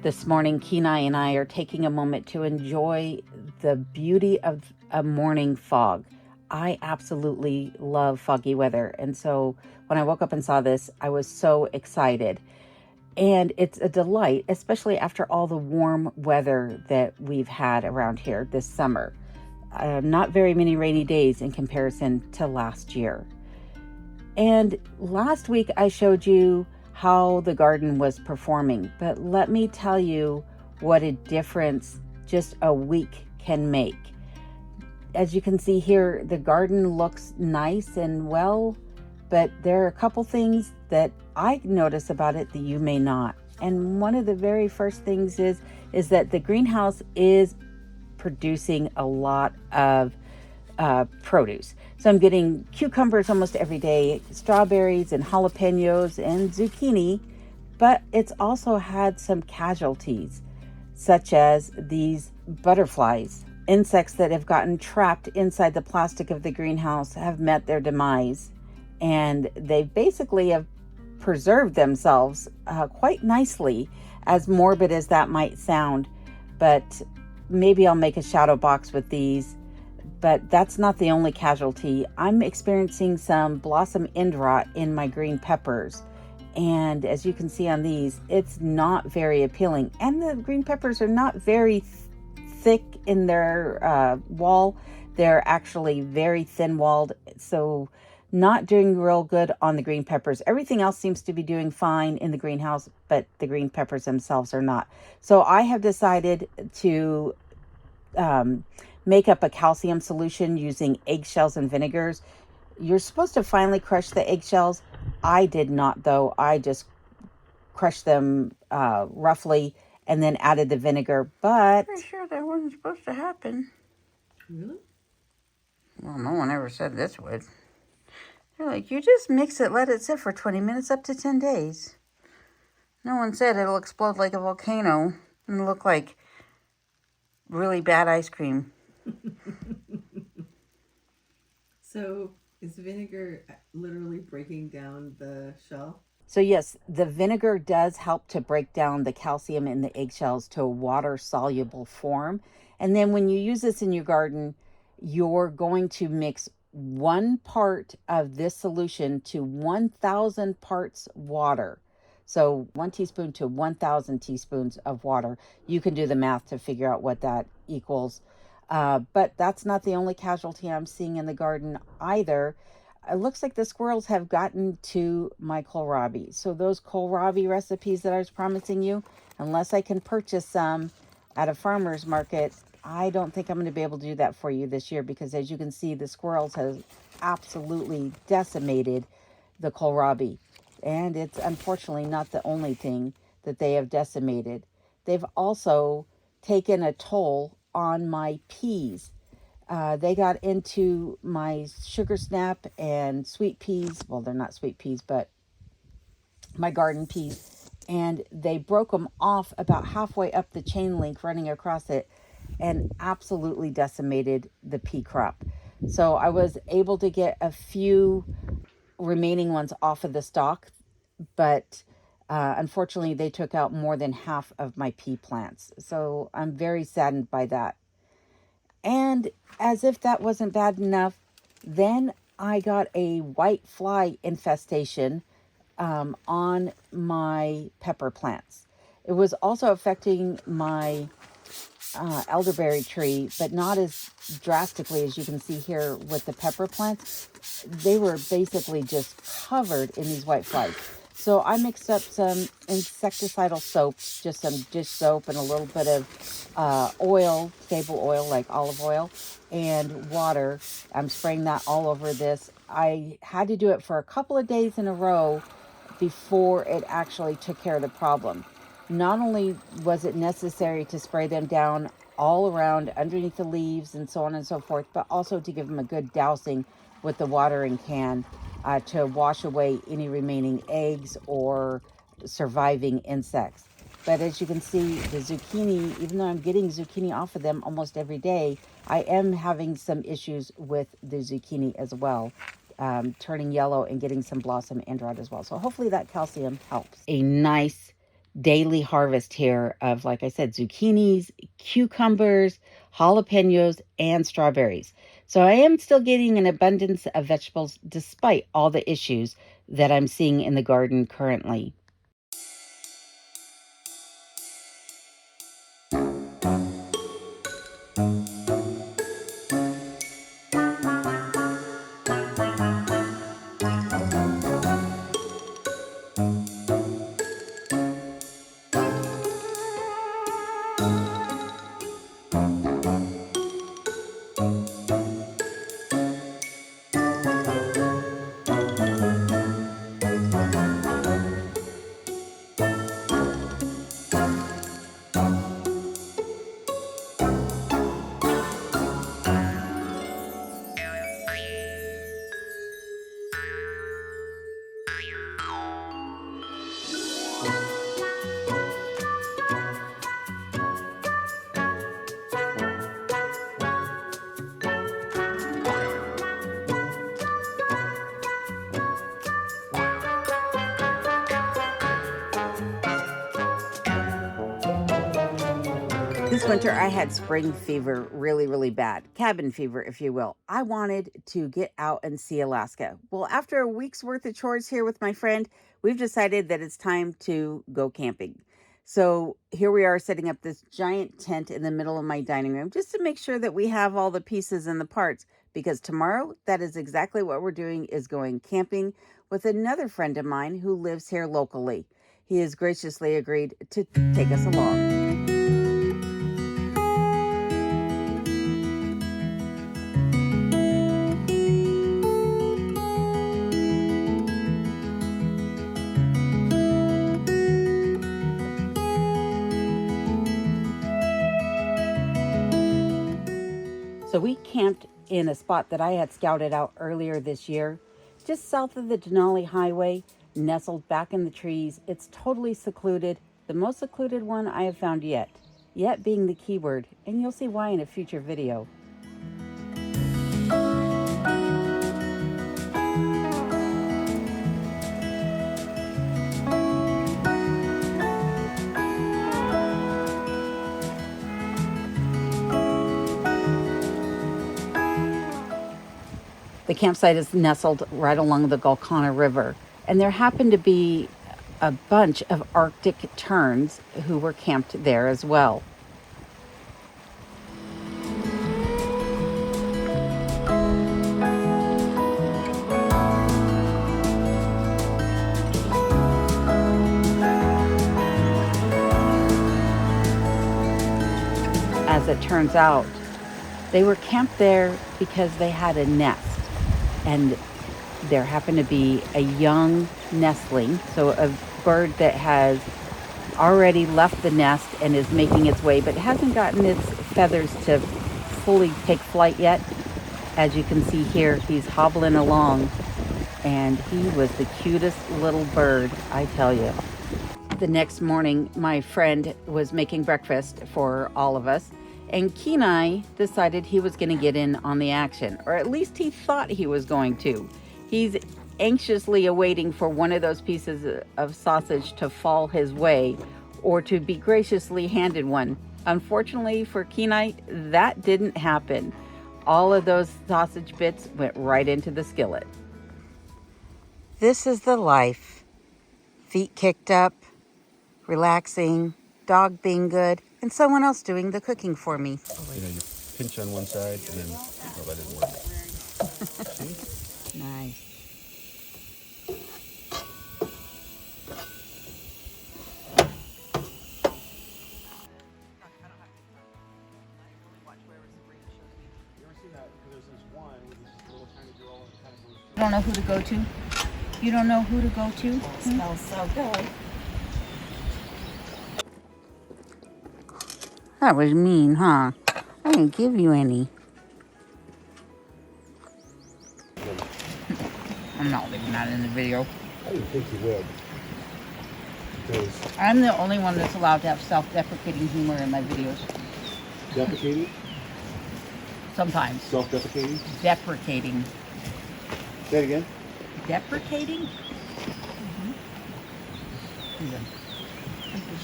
This morning, Kenai and I are taking a moment to enjoy the beauty of a morning fog. I absolutely love foggy weather. And so when I woke up and saw this, I was so excited. And it's a delight, especially after all the warm weather that we've had around here this summer. Not very many rainy days in comparison to last year. And last week I showed you how the garden was performing, but let me tell you what a difference just a week can make. As you can see here, the garden looks nice and well, but there are a couple things that I notice about it that you may not. And one of the very first things is that the greenhouse is producing a lot of produce. So I'm getting cucumbers almost every day, strawberries and jalapenos and zucchini, but it's also had some casualties, such as these butterflies. Insects that have gotten trapped inside the plastic of the greenhouse have met their demise, and they basically have preserved themselves quite nicely, as morbid as that might sound. But maybe I'll make a shadow box with these. But that's not the only casualty. I'm experiencing some blossom end rot in my green peppers. And as you can see on these, it's not very appealing. And the green peppers are not very thick in their wall. They're actually very thin walled. So not doing real good on the green peppers. Everything else seems to be doing fine in the greenhouse, but the green peppers themselves are not. So I have decided to make up a calcium solution using eggshells and vinegars. You're supposed to finely crush the eggshells. I did not, though. I just crushed them roughly and then added the vinegar. But Pretty sure that wasn't supposed to happen. Really? Well, no one ever said this would. They're like, you just mix it, let it sit for 20 minutes up to 10 days. No one said it'll explode like a volcano and look like really bad ice cream. So is vinegar literally breaking down the shell? so yes, the vinegar does help to break down the calcium in the eggshells to a water-soluble form. And then when you use this in your garden, you're going to mix 1 part of this solution to 1,000 parts water. So 1 teaspoon to 1,000 teaspoons of water. You can do the math to figure out what that equals. But that's not the only casualty I'm seeing in the garden either. It looks like the squirrels have gotten to my kohlrabi. So those kohlrabi recipes that I was promising you, unless I can purchase some at a farmer's market, I don't think I'm going to be able to do that for you this year, because as you can see, the squirrels have absolutely decimated the kohlrabi. And it's unfortunately not the only thing that they have decimated. They've also taken a toll on my peas. They got into my sugar snap and sweet peas. Well, they're not sweet peas, but my garden peas. And they broke them off about halfway up the chain link running across it and absolutely decimated the pea crop. So I was able to get a few remaining ones off of the stalk, but unfortunately they took out more than half of my pea plants. So I'm very saddened by that. And as if that wasn't bad enough, then I got a white fly infestation on my pepper plants. It was also affecting my elderberry tree, but not as drastically as you can see here with the pepper plants. They were basically just covered in these white flies. So I mixed up some insecticidal soaps, just some dish soap and a little bit of oil, table oil like olive oil, and water. I'm spraying that all over this. I had to do it for a couple of days in a row before it actually took care of the problem. Not only was it necessary to spray them down all around underneath the leaves and so on and so forth, but also to give them a good dousing with the watering can to wash away any remaining eggs or surviving insects. But as you can see, the zucchini, even though I'm getting zucchini off of them almost every day, I am having some issues with the zucchini as well, turning yellow and getting some blossom end rot as well. So hopefully that calcium helps. A nice daily harvest here of, like I said, zucchinis, cucumbers, jalapenos, and strawberries. So I am still getting an abundance of vegetables despite all the issues that I'm seeing in the garden currently. This winter, I had spring fever really, really bad. Cabin fever, if you will. I wanted to get out and see Alaska. Well, after a week's worth of chores here with my friend, we've decided that it's time to go camping. So here we are setting up this giant tent in the middle of my dining room just to make sure that we have all the pieces and the parts. Because tomorrow, that is exactly what we're doing, is going camping with another friend of mine who lives here locally. He has graciously agreed to take us along. So we camped in a spot that I had scouted out earlier this year, just south of the Denali Highway, nestled back in the trees. It's totally secluded, the most secluded one I have found yet. Yet being the key word, and you'll see why in a future video. The campsite is nestled right along the Golconda River, and there happened to be a bunch of Arctic terns who were camped there as well. As it turns out, they were camped there because they had a nest. And there happened to be a young nestling, so a bird that has already left the nest and is making its way, but hasn't gotten its feathers to fully take flight yet. As you can see here, he's hobbling along, and he was the cutest little bird, I tell you. The next morning, my friend was making breakfast for all of us, and Kenai decided he was going to get in on the action, or at least he thought he was going to. He's anxiously awaiting for one of those pieces of sausage to fall his way or to be graciously handed one. Unfortunately for Kenai, that didn't happen. All of those sausage bits went right into the skillet. This is the life. Feet kicked up, relaxing, dog being good, and someone else doing the cooking for me. You pinch on one side and then, oh, that didn't work. Nice. You don't know who to go to? You don't know who to go to? It smells so good. That was mean, huh? I didn't give you any. I'm not leaving that in the video. I didn't think you would. Because I'm the only one that's allowed to have self-deprecating humor in my videos. deprecating? Sometimes. Self-deprecating? Deprecating. Say it again. Deprecating?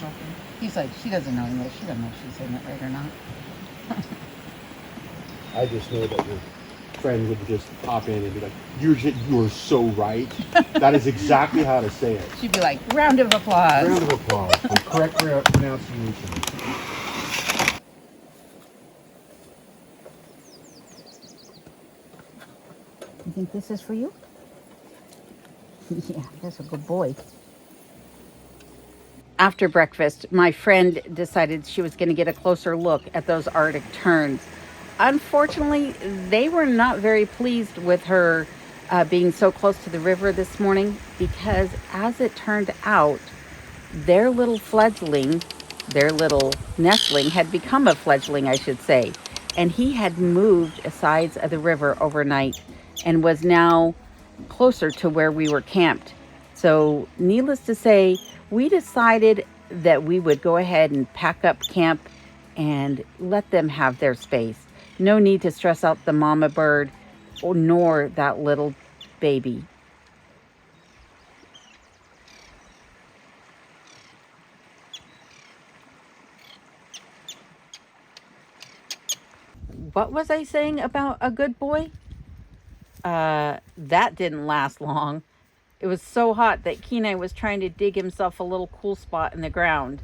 joking. He's like, she doesn't know English. She doesn't know if she's saying it right or not. I just know that your friend would just pop in and be like, "You're so right. That is exactly how to say it." She'd be like, round of applause. Round of applause for correct pronunciation. You think this is for you? Yeah, that's a good boy. After breakfast, my friend decided she was going to get a closer look at those Arctic terns. Unfortunately, they were not very pleased with her being so close to the river this morning because, as it turned out, their little fledgling, their little nestling had become a fledgling, I should say. And he had moved sides of the river overnight and was now closer to where we were camped. So, needless to say, we decided that we would go ahead and pack up camp and let them have their space. No need to stress out the mama bird nor that little baby. What was I saying about a good boy? That didn't last long. It was so hot that Kenai was trying to dig himself a little cool spot in the ground.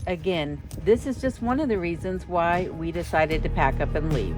Again, this is just one of the reasons why we decided to pack up and leave.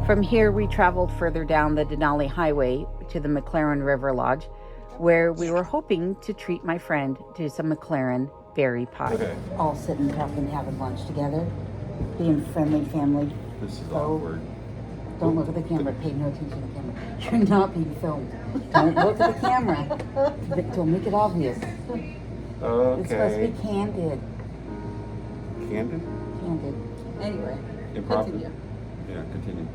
From here, we traveled further down the Denali Highway to the McLaren River Lodge, where we were hoping to treat my friend to some McLaren berry pie. Okay. All sitting up and having lunch together, being friendly family. This is So, awkward. Don't look at the camera. Pay no attention to the camera. You're not being filmed. Don't look at the camera. Don't make it obvious. It's supposed to be candid. Candid? Candid. Anyway, Improper? continue. Yeah, continue.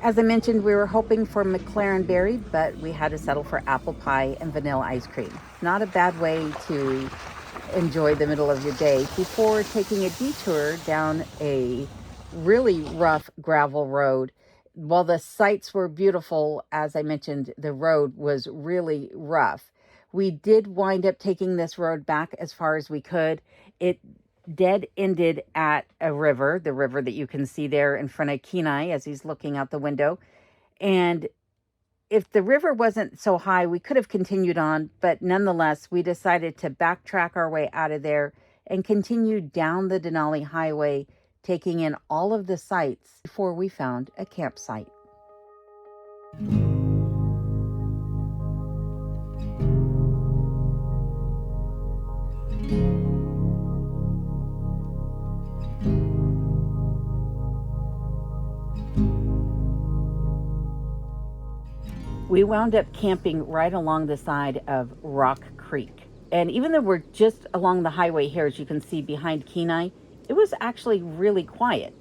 As I mentioned, we were hoping for McLaren berry, but we had to settle for apple pie and vanilla ice cream. Not a bad way to enjoy the middle of your day before taking a detour down a really rough gravel road. While the sights were beautiful, as I mentioned, the road was really rough. We did wind up taking this road back as far as we could. It dead ended at a river, the river that you can see there in front of Kenai as he's looking out the window. And if the river wasn't so high, we could have continued on, but nonetheless, we decided to backtrack our way out of there and continue down the Denali Highway, taking in all of the sights before we found a campsite. We wound up camping right along the side of Rock Creek. And even though we're just along the highway here, as you can see behind Kenai, it was actually really quiet.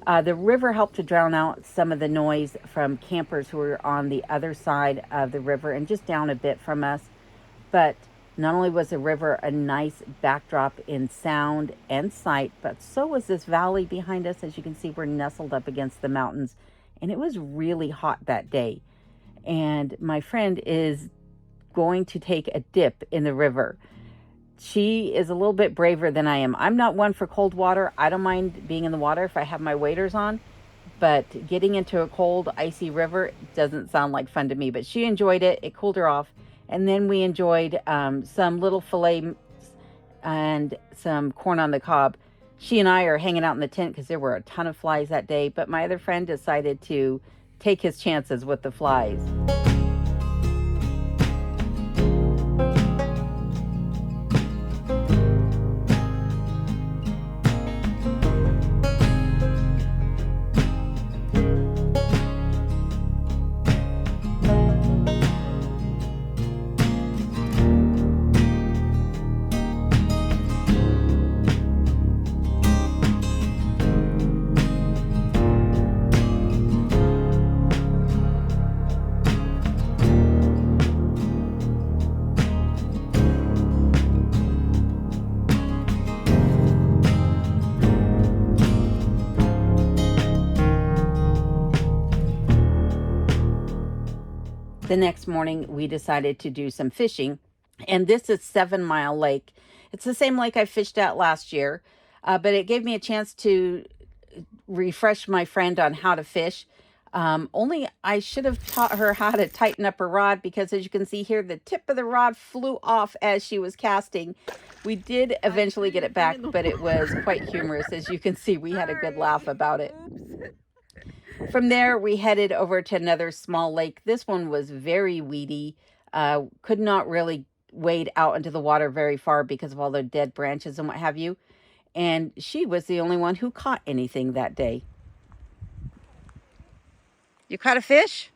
The river helped to drown out some of the noise from campers who were on the other side of the river and just down a bit from us. But not only was the river a nice backdrop in sound and sight, but so was this valley behind us. As you can see, we're nestled up against the mountains, and it was really hot that day. And my friend is going to take a dip in the river. She is a little bit braver than I am. I'm not one for cold water. I don't mind being in the water if I have my waders on, but getting into a cold, icy river doesn't sound like fun to me. But she enjoyed it. It cooled her off. And then we enjoyed some little filet and some corn on the cob. She and I are hanging out in the tent because there were a ton of flies that day. But my other friend decided to take his chances with the flies. the next morning we decided to do some fishing. And this is 7 Mile Lake. It's the same lake I fished at last year, but it gave me a chance to refresh my friend on how to fish. Only I should have taught her how to tighten up her rod, because as you can see here, the tip of the rod flew off as she was casting. We did eventually get it back, but it was quite humorous. As you can see, we had a good laugh about it. From there, we headed over to another small lake. This one was very weedy. Could not really wade out into the water very far because of all the dead branches and what have you. And she was the only one who caught anything that day. You caught a fish?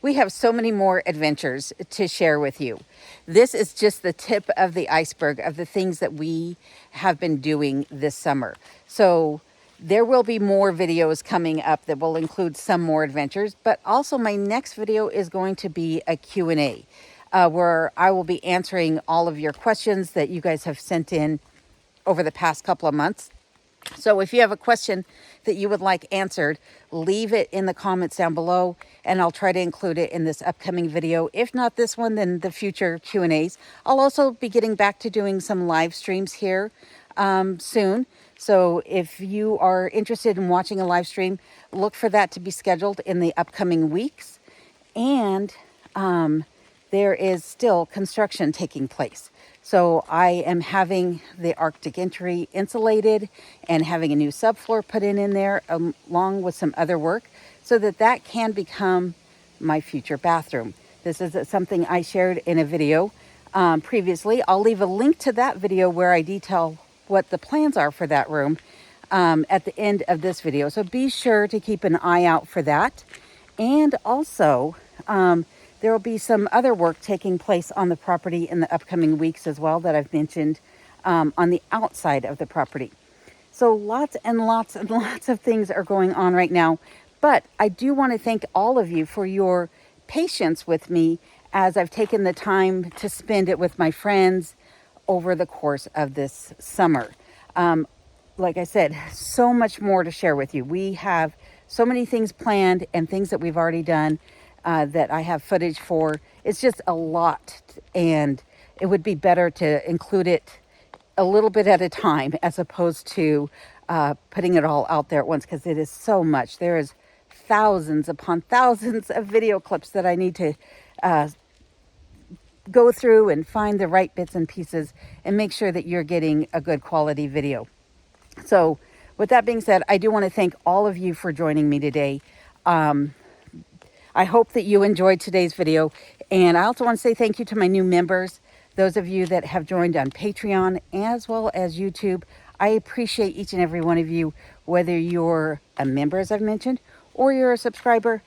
We have so many more adventures to share with you. This is just the tip of the iceberg of the things that we have been doing this summer. So there will be more videos coming up that will include some more adventures, but also my next video is going to be a Q&A where I will be answering all of your questions that you guys have sent in over the past couple of months. So if you have a question that you would like answered, leave it in the comments down below, and I'll try to include it in this upcoming video. If not this one, then the future Q&As. I'll also be getting back to doing some live streams here soon. So if you are interested in watching a live stream, look for that to be scheduled in the upcoming weeks. And there is still construction taking place. So I am having the Arctic entry insulated and having a new subfloor put in there, along with some other work, so that that can become my future bathroom. This is something I shared in a video previously. I'll leave a link to that video where I detail what the plans are for that room at the end of this video. So be sure to keep an eye out for that. And also, there will be some other work taking place on the property in the upcoming weeks as well that I've mentioned on the outside of the property. So lots and lots and lots of things are going on right now. But I do want to thank all of you for your patience with me as I've taken the time to spend it with my friends over the course of this summer. Like I said, so much more to share with you. We have so many things planned and things that we've already done that I have footage for. It's just a lot, and it would be better to include it a little bit at a time as opposed to putting it all out there at once, because it is so much. There is thousands upon thousands of video clips that I need to go through and find the right bits and pieces and make sure that you're getting a good quality video. So with that being said, I do want to thank all of you for joining me today. I hope that you enjoyed today's video. And I also want to say thank you to my new members, those of you that have joined on Patreon as well as YouTube. I appreciate each and every one of you, whether you're a member, as I've mentioned, or you're a subscriber,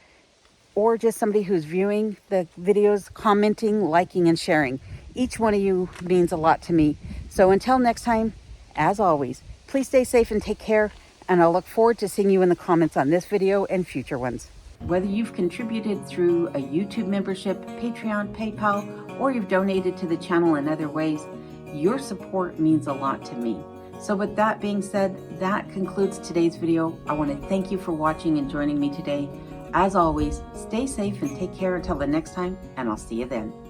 or just somebody who's viewing the videos, commenting, liking, and sharing. Each one of you means a lot to me. So until next time, as always, please stay safe and take care. And I'll look forward to seeing you in the comments on this video and future ones. Whether you've contributed through a YouTube membership, Patreon, PayPal, or you've donated to the channel in other ways, your support means a lot to me. So with that being said, that concludes today's video. I want to thank you for watching and joining me today. As always, stay safe and take care until the next time, and I'll see you then.